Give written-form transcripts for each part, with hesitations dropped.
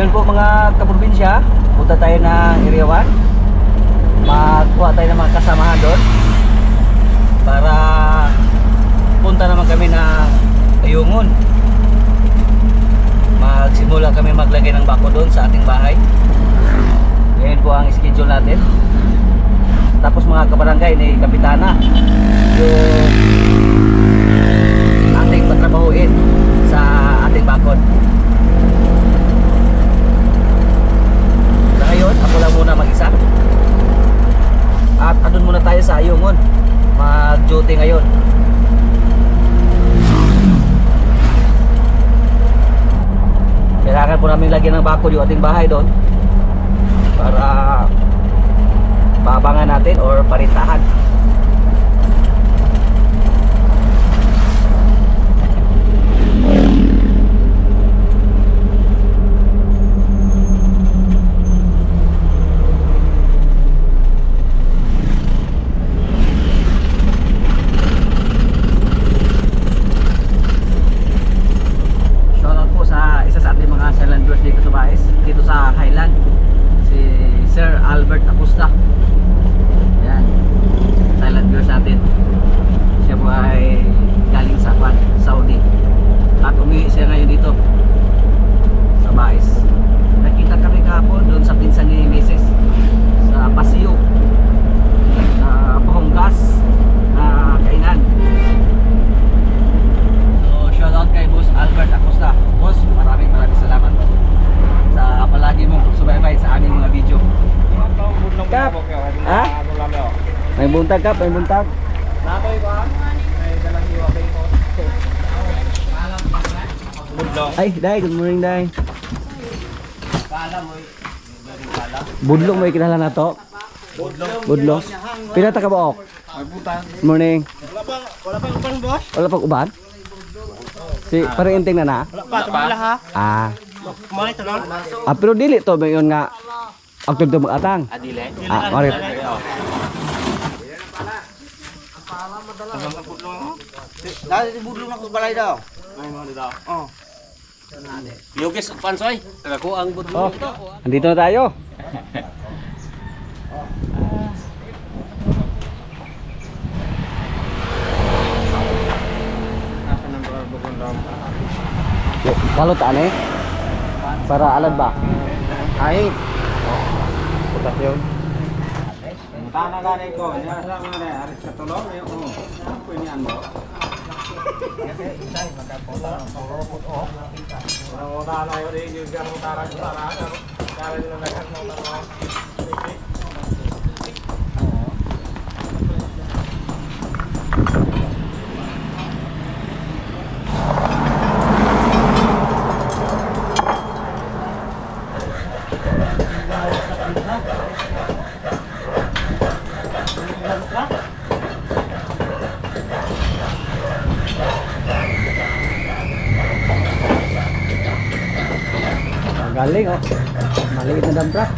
Ngayon po mga kaprobinsya, punta tayo ng Area 1. Magkuha tayo ng mga kasamahan doon para punta naman kami ng Ayungin. Magsimula kami maglagay ng bako doon sa ating bahay. Ngayon po ang schedule natin. Tapos mga kabarangay ni Kapitana, yung ating patrabahuin sa ating bakod. Sa ngayon, ako lang muna mag-isa. At andun muna tayo sa Ayungin. Mag-duty ngayon. Kailangan po namin lagyan ng bakod yung ating bahay doon para paabangan natin or parintahan. Shoutout po sa isa sa ating mga silent viewers dito sa Baes, dito sa Highland, si Sir Albert Acosta. Yan, silent viewers natin. Siya po ay galing sa Saudi at umiwi siya ngayon dito sa Baes. Nakita kami kahapon doon sa pinsan ni Mrs. sa Paseo, sa Pahonggas na kainan. So shoutout kay Boss Albert Acosta. Boss, maraming salamat sa palagi mong subaybay sa aming mga video. Kap, ha? May buntag kap, may buntag. Natoy ko ha? May dalang hiwa kayo ko. Budlong. Ay, Day, good morning, Day. Kala mo Budlong mo ikinala na to. Budlong. Pinata ka ba ok? may butang. Good morning. Wala pang upan, boss? Wala pag uban? Si parinting na na? Wala pa, tumula ha? Ah. Kumalit to nun? Pero dili to ba yun nga agtod to mag-atang? Adile? Marit. Dati di budlong na ko sa balay daw. Ay, mga dito. Oo. Yugis, pansoy. Ako ang budlong Oh, andito na tayo. Kalot ane? Para alad ba? Ay. Putas yun. Tana ganay ko. Yan sa mga aris sa tulong. Ako niyan mo. Wala na yun. Yung gano'ng tarang sa tarang. Kala nyo na nagkakot. Galing oh. Maliit na dump truck.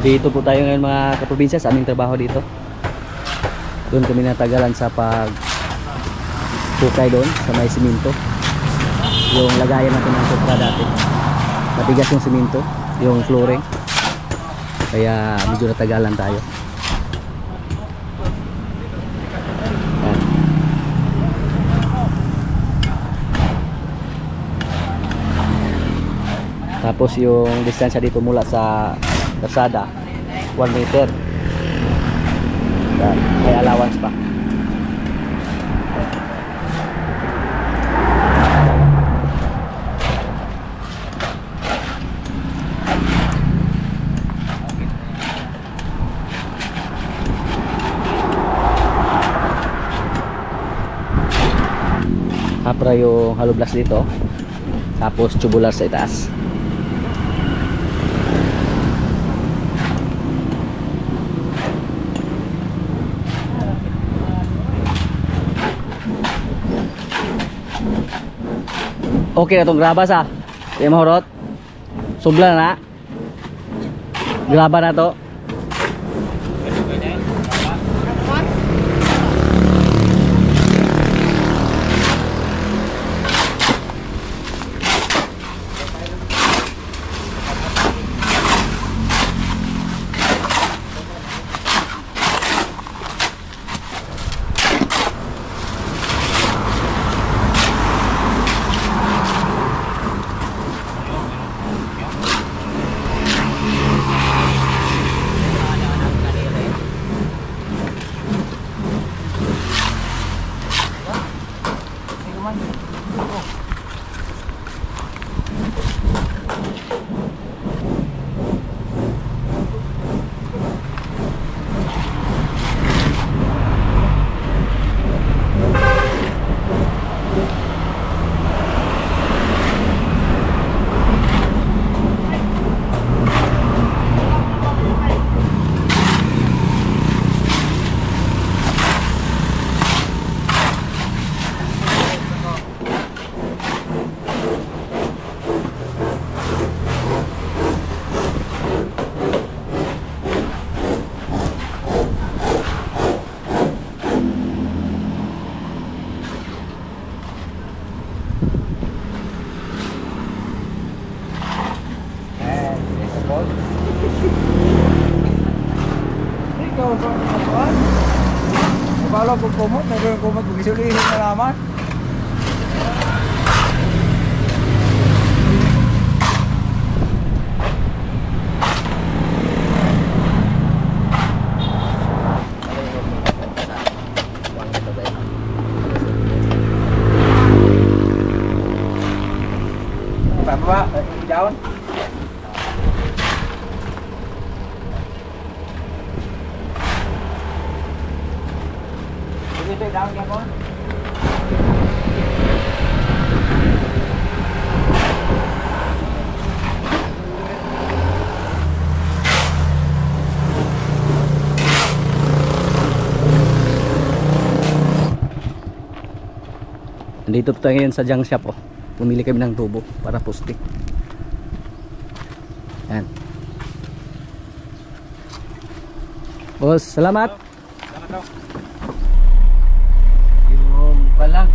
Dito po tayo ngayon mga kaprobinsya sa aming trabaho dito. Doon kami natagalan sa pagkukay doon sa may siminto. Yung lagayan natin ng supra dati. Matigas yung siminto, yung flooring. Kaya medyo natagalan tayo. Yan. Tapos yung distansya dito mula sa Lazada 1 meter. May allowance pa. supra yung hollow blast dito, tapos tubular sa itaas. Okay na itong grabas ha. Di mahurot. Subla na. Graba na to. Ikaw sa kasuan? Nabalo kung kumot, nagawin kumot, kung isulihin na naman. Pababa, down. Dito down ka po. Nandito tayo ngayon sa junk shop. Pumili kami ng tubo para poste. Yan. Boss, salamat. Yung palang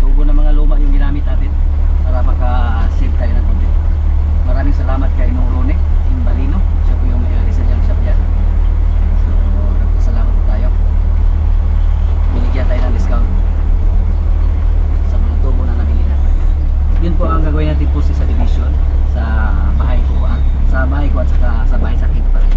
tubo ng mga luma yung ginamit natin para maka-save tayo ng konti. Maraming salamat kay Nong Rone Imbalino. Siya po yung may-ari sa junk shop yan. So, nagpasalamat po tayo. Binigyan tayo ng discount sa mga tubo na nabili natin. Yun po ang gagawin natin po sa division sa bahay ko, sa bahay ko at sa bahay sa akin pa rin.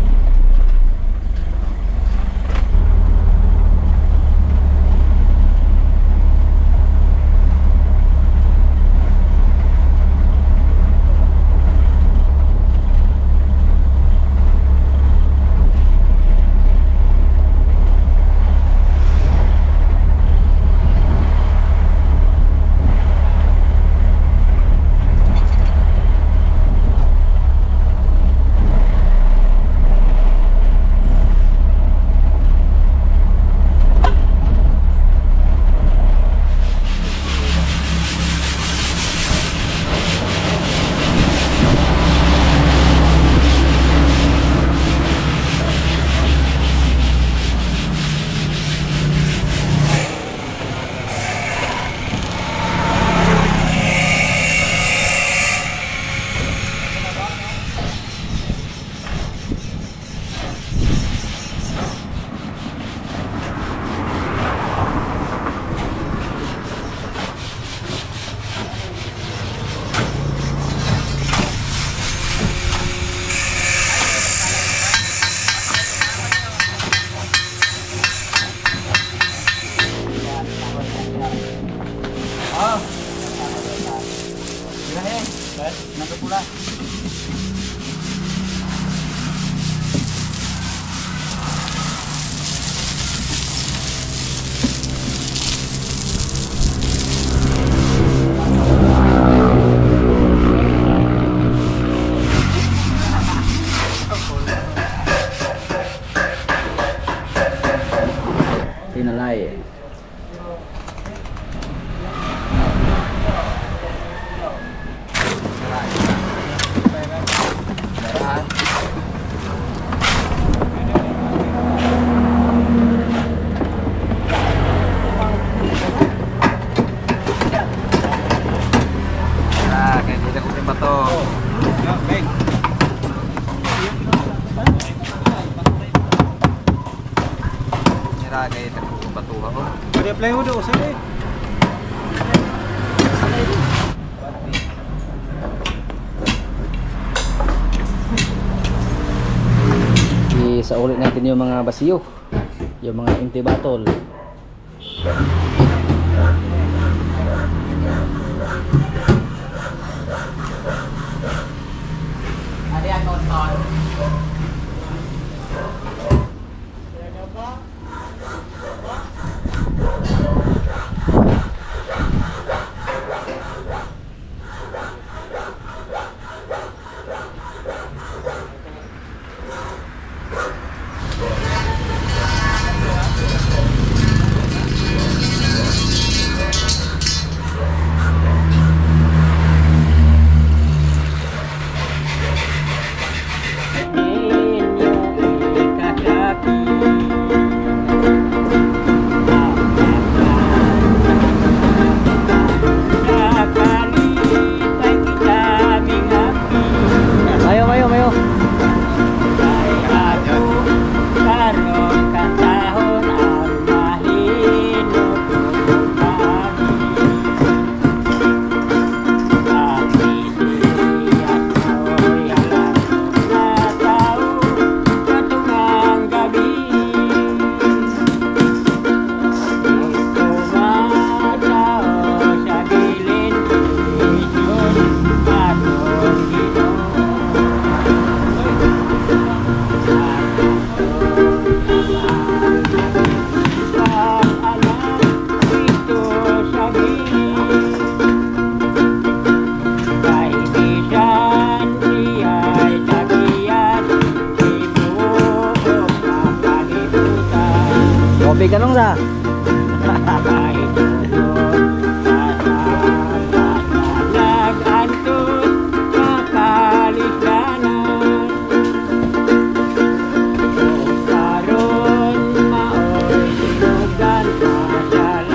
Ay. Kaya dito ko rin ba to? Kaya dito ko ba to ako? Ada plywood o sini. Isaulit natin yung mga basiyo, yung mga empty bottle. Ada yang nonton. Kopi ka nung sa?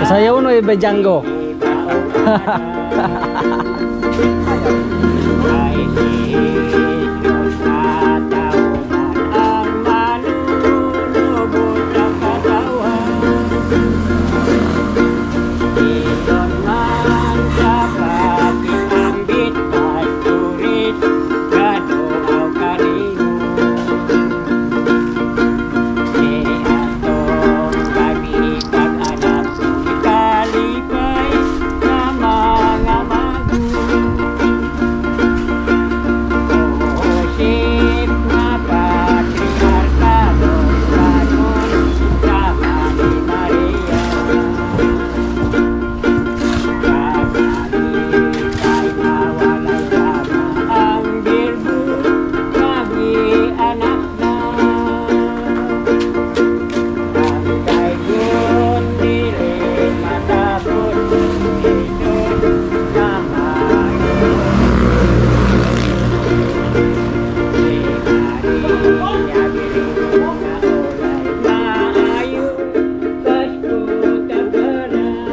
Sayaw no iba Django.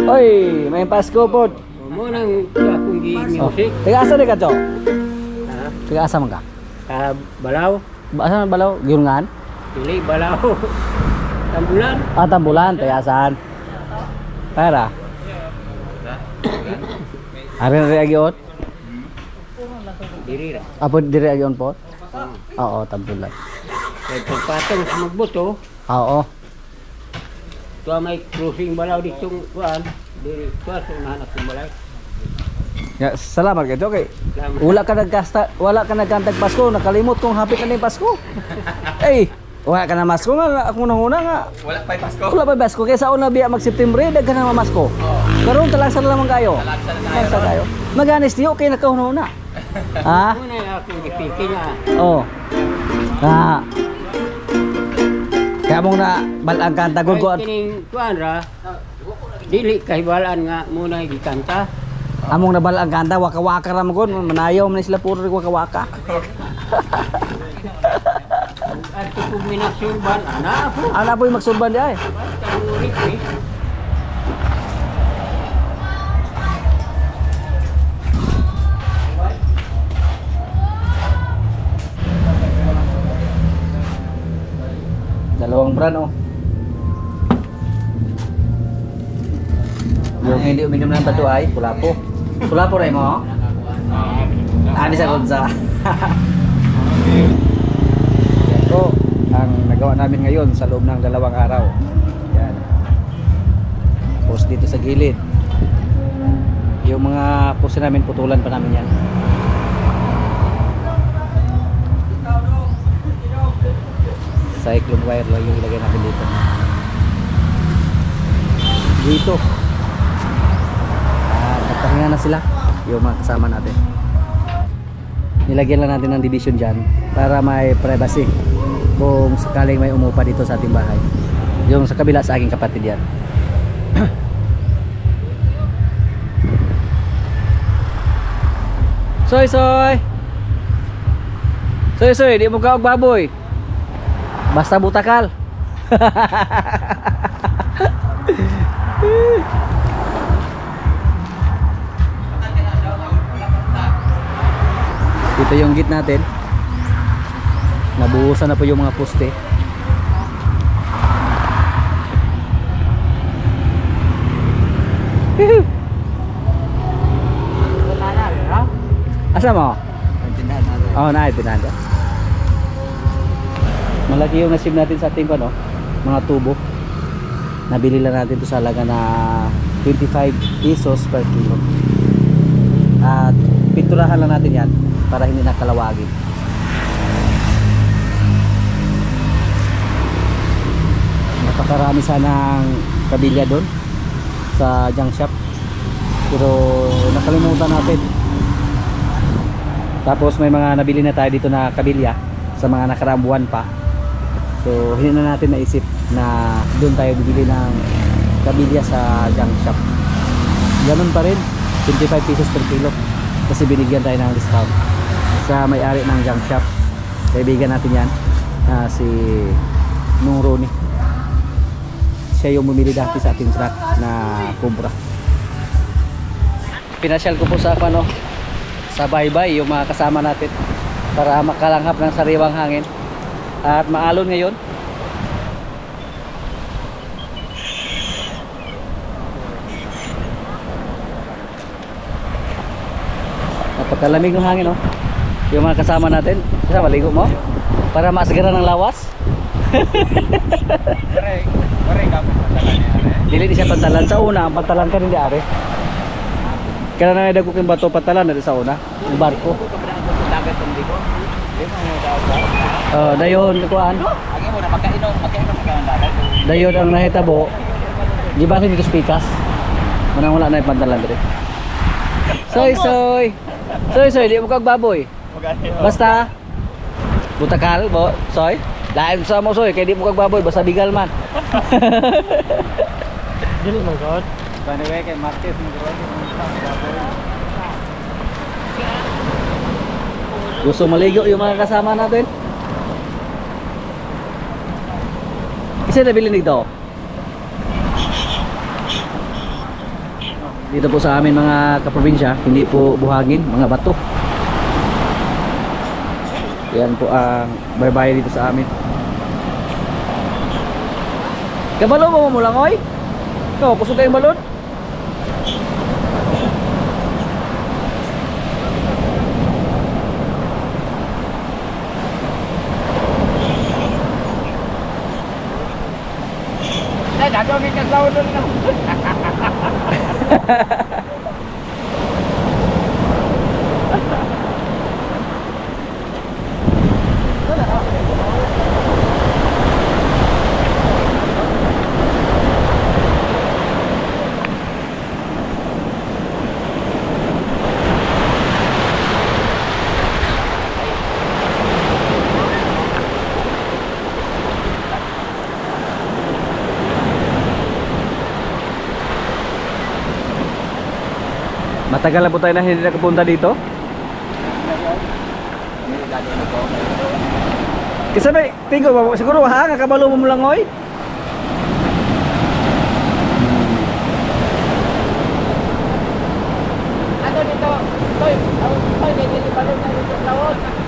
Oy, may Pasko po. Mo nang akong gi-music. Tiga asa ka to? Ha? Tiga asa man ka? Balaw. Asa man balaw? Giungan? Pili balaw. Tambulan. Ah, Tambulan, tiga asan? Para. Ari na agion? Diri ra. Apo diri agion po? Oo, Tambulan. Kay pagpatong sa magbuto, Oo. tuwa may cruising balaw ditong kuan. Diri tuwa sa unahan akong balay. Ya, salamat kayo kay. Salamat. Wala ka nagkantag Pasko, nakalimot kong happy ka na yung Pasko. Eh, wala ka na Pasko nga, ako nanguna nga. Wala pa Pasko. Wala pa Pasko, kaya sa una biya mag September, daghan na Masko. Karon talagsa na naman kayo. Talagsa kayo. Maganis niyo, okay na kahuna. Ha? Mo na akong gipiki nga. Oh. Ah. Kaya Kamong na balang kanta gud ko. Kining kuan ra. Dili kay balaan nga muna gikanta. Among na balang kanta waka-waka ra mo gud, manayaw man sila puro waka-waka. At kung minaksurban ana po. Ana po yung magsurban di ay. Tanurik eh. Dalawang brand oh. Yung hindi uminom ng bato ay Kulapo. Kulapo rin mo? Ani sa Gonza. Ito ang nagawa namin ngayon sa loob ng 2 araw. Yan. Tapos dito sa gilid. Yung mga pose namin putulan pa namin yan. Cyclone wire lang yung ilagay natin dito. Dito. Nagpahinga na sila yung mga kasama natin. Nilagyan lang natin ng division dyan para may privacy kung sakaling may umupa dito sa ating bahay. Yung sa kabila sa aking kapatid yan. Soy, soy! Soy, soy, di mo kaog baboy. Basta butakal. Ito yung gate natin. Nabuhusan na po yung mga poste. Asa mo? Oh, naipinahan ko. Malaki yung nasib natin sa ating ano, mga tubo. Nabili lang natin ito sa halaga na 25 pesos per kilo. At pinturahan lang natin yan para hindi nakalawagin. Napakarami sanang kabilya doon sa junk shop, pero nakalimutan natin. Tapos may mga nabili na tayo dito na kabilya sa mga nakaraang buwan pa. So hindi na natin naisip na doon tayo bibili ng kabilya sa junk shop. Ganun pa rin, 25 pesos per kilo. Kasi binigyan tayo ng discount sa may-ari ng junk shop. Kaibigan natin yan, si Nung Ronnie. Siya yung bumili dati sa ating truck na Cobra. Pinasyal ko po sa ano, sa baybay yung mga kasama natin para makalanghap ng sariwang hangin. At maalon ngayon. Napakalamig ng hangin oh. Yung mga kasama natin, kasi maligo mo para masagara ng lawas. Dili di siya pantalan sa una, ang pantalan ka rin di ari. Kaya na nadago kong bato pantalan na sa una, yung barko. Dayon kuan. Dayon ang nahitabo. Di ba dito spikas? Manang wala na yung pantalan dire. Soy, soy. Soy, soy, di mo kag baboy. Basta butakal bo, soy. Lain sa mo soy, kay di mo kag baboy, basta bigal man. Dili mo god. Anyway, kay market mo gawin baboy. Gusto maligo yung mga kasama natin? Kasi nabili nito. Dito po sa amin mga kaprobinsya, hindi po buhangin, mga bato. Yan po ang baybay dito sa amin. Kabalo mo mo lang oy? Ikaw, kusog kayong balon? Gagawin ka sa ulo na. Matagal na po tayo na hindi nakapunta dito. Kasi may, tingko ba, siguro ha, kakabalo mo lang oy. Ano dito? Toy, dito pa rin tayo sa tawon.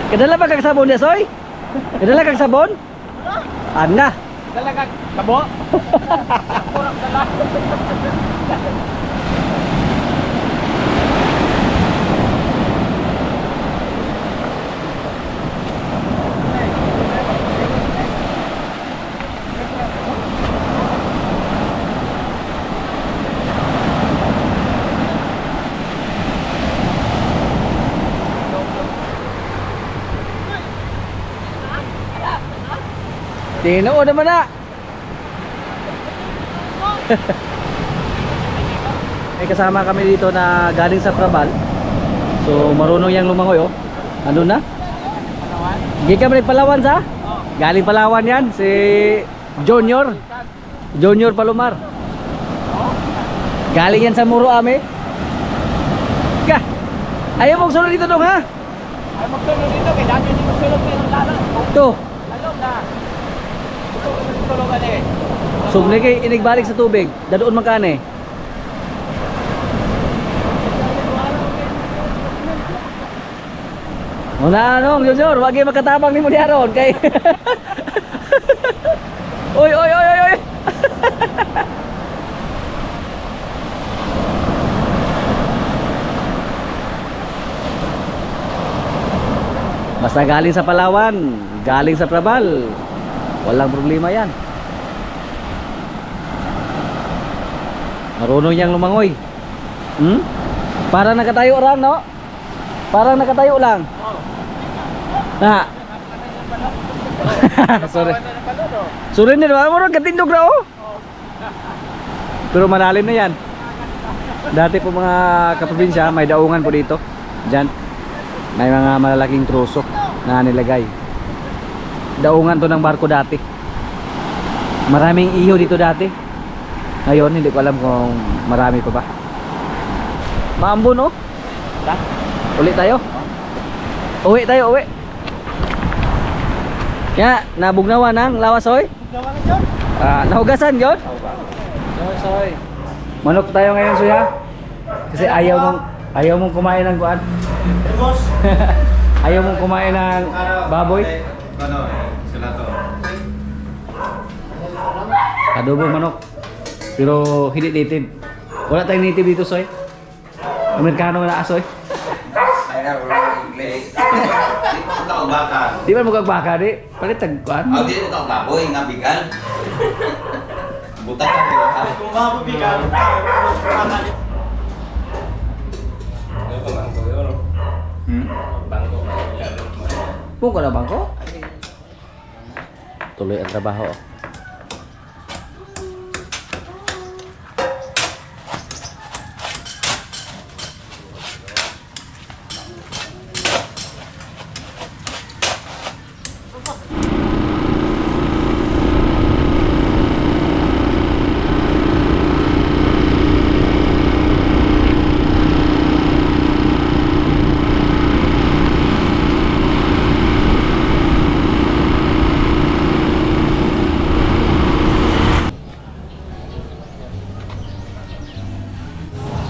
Kadala ba kag sabon niya, Soy? Kadala kag sabon? Ana. Talaga, tabo? Kurang dala. Tinuod naman na. May kasama kami dito na galing sa Prabal. So marunong yang lumangoy oh. Ano na? Hindi ka balik Palawan sa? Galing Palawan yan si Junior. Junior Palomar. Galing yan sa Muro Ame. Ka. Ayaw mong sulod dito dong ha? Ay, magsulong dito, kaya dati hindi magsulong kayo ng lalo. To. Lalo na. Magsulong eh. Sumli kay inigbalik sa tubig. Dadoon man kane. Una anong Junior, wag kay makatabang nimo diaron kay. Oy oy oy oy oy. Basta galing sa Palawan, galing sa Prabal, walang problema yan. Marunong niyang lumangoy. Parang nakatayo lang, no? Parang nakatayo lang. Na. Sorry. Sorry din, marunong katindog na, oh. Pero malalim na yan. Dati po mga kaprobinsya, may daungan po dito. Diyan. May mga malalaking trusok na nilagay. Daungan to ng barko dati. Maraming iho dito dati. Ngayon hindi ko alam kung marami pa ba. Maambon oh. Uli tayo. Uwi tayo, uwi. Ya, nabugnawan ng lawas oy. Nahugasan yun? Soy. Manok tayo ngayon suya. Kasi ayaw mong kumain ng kuan. Ayaw mong kumain ng baboy. Adobo manok. Pero hindi native. Wala tayong native dito, Soy. Amerikano na asoy. Di ba magkagbaka di? Palit tagkuan. Di ito ang baboy nga bigal. Butak ka. Kung mabibigal. Bungko na bangko? Tuloy ang trabaho.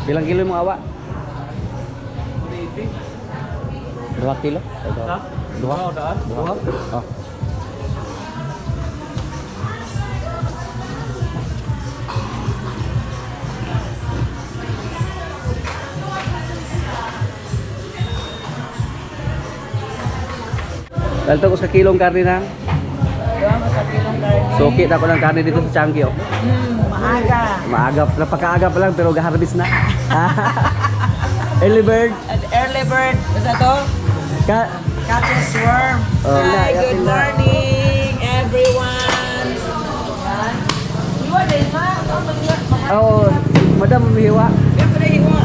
Bilang kilo yung mga awa? 2 kilo? 2? Oh. Dahil ko sa kilong karne na. Sukit ako ng karne dito sa Changi oh. Maaga. Maaga, napakaaga pa lang pero ga-harvest na. Early bird. Early bird. Basta to? Catches worm. Oh, Hi, yeah, good yeah. morning, everyone. Iwa din ma. Oo, madam umihiwa. Yan pa rin iwa.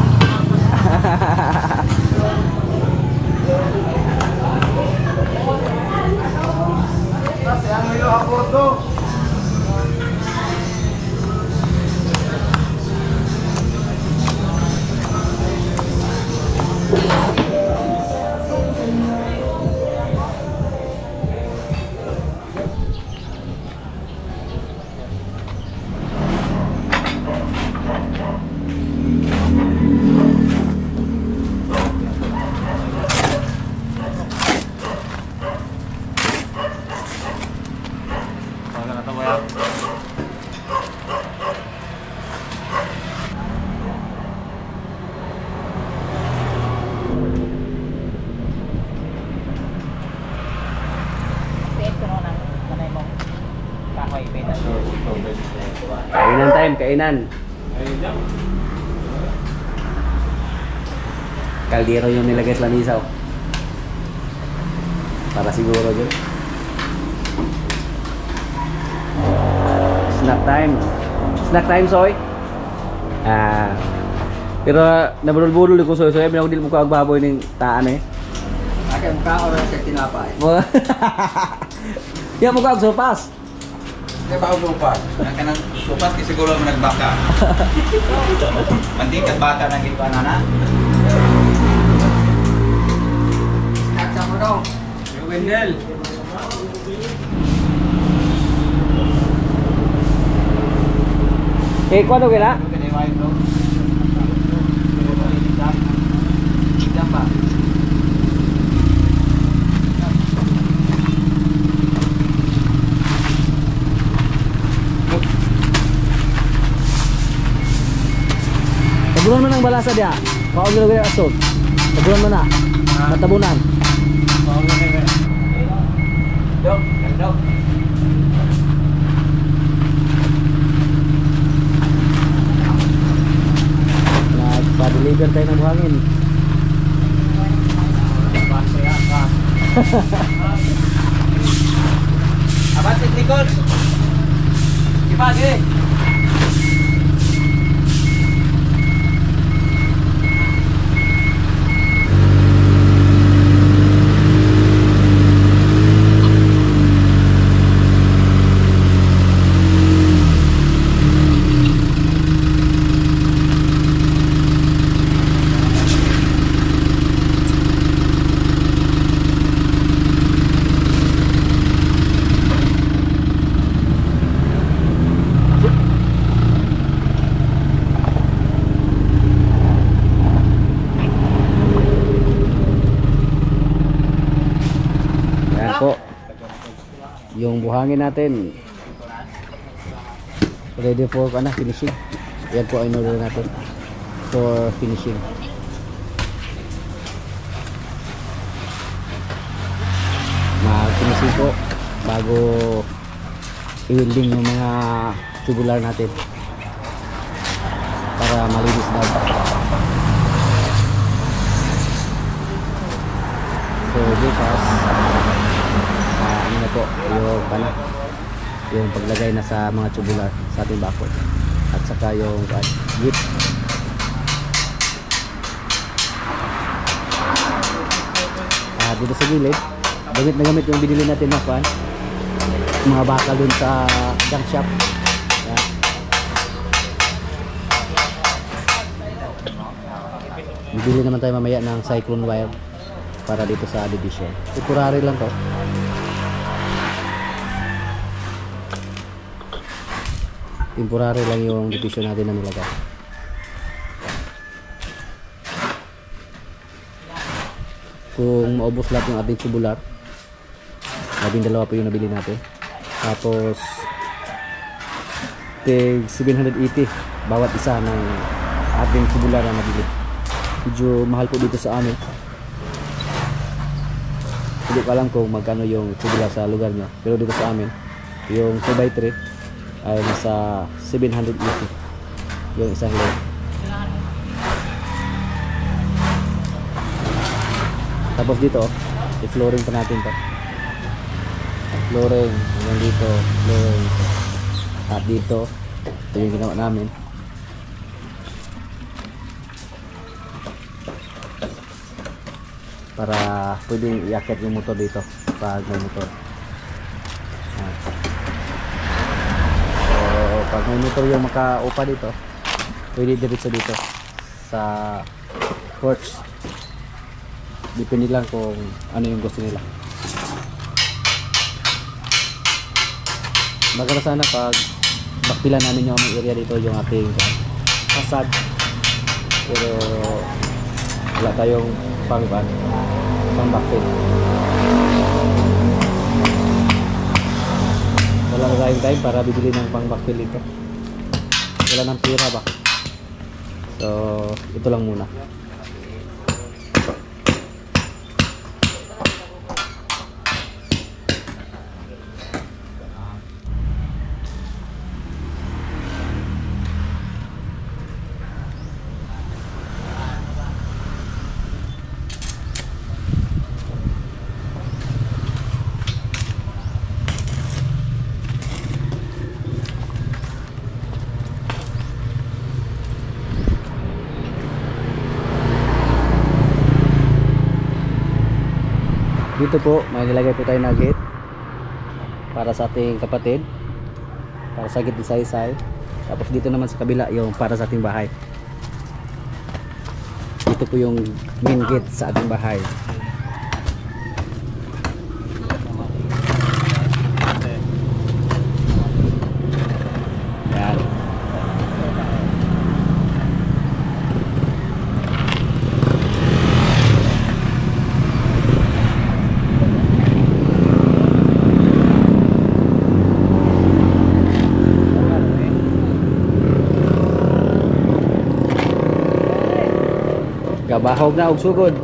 Kainan time, kainan. Kaldero yung nilagay sa lanisaw. Para siguro dyan. Snack time. Snack time, Soy. Pero nabulol-bulol ko, Soy. Soy, minang dili mo ko agbaboy ng taan eh. Akin mukha ko rin sa tinapay. Yan mo ko ag sopas. Kaya ba ako lupa? Nang supas kasi siguro mo nagbaka. Manting kat baka nang iba na. Naksa mo daw. Yung Wendell. Eh, kuano kaya? Tabunan mo ng balasa dia. Paog gila gila asog. Tabunan mo na. Matabunan. Dok, dok. Nagpa-deliver tayo ng buhangin. Abat teknikon. Ipage. Yan po. Yung buhangin natin ready for finishing. Yan po ay in-order natin for finishing. Mag-finishing po bago i-welding yung mga tubular natin para malinis daw. So bukas ano na po yung paglagay na sa mga tubular sa ating bakod at saka yung git. Dito sa gilid gamit na gamit yung binili natin na pan mga bakal dun sa junk shop. Yan. Bibili naman tayo mamaya ng cyclone wire para dito sa division. Temporary lang to. Temporary lang yung division natin na nilagay. Kung maubos lahat yung ating tubular, 12 pa yung nabili natin. Tapos tig 780 bawat isa ng ating tubular na nabili. Medyo mahal po dito sa amin. Hindi ko alam kung magkano yung tubular sa lugar nyo, pero dito sa amin yung 2x3 ay nasa 780 yung isang load. Tapos dito I-flooring pa natin to. Flooring hanggang dito, flooring. At dito, ito yung ginawa namin. Para pwedeng iakyat yung motor dito pag may motor. Ayan. So pag may motor yung makaupa dito, pwede diretso dito sa porch. Depende lang kung ano yung gusto nila. Maganda sana pag bakpilan namin yung aming area dito, yung ating facade. Pero wala tayong pang backfill. Wala na tayong time para bibili ng pang backfill dito. Wala ng pira ba? So ito lang muna. Dito po, may nilagay po tayo na gate para sa ating kapatid, para sa gate isa-isa. Tapos dito naman sa kabila yung para sa ating bahay. Dito po yung main gate sa ating bahay. Yan. Gabahog na og sugod.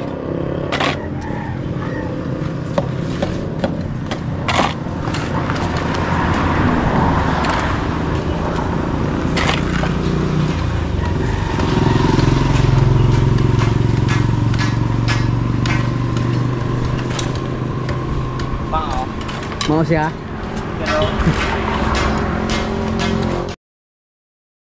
Mau siya?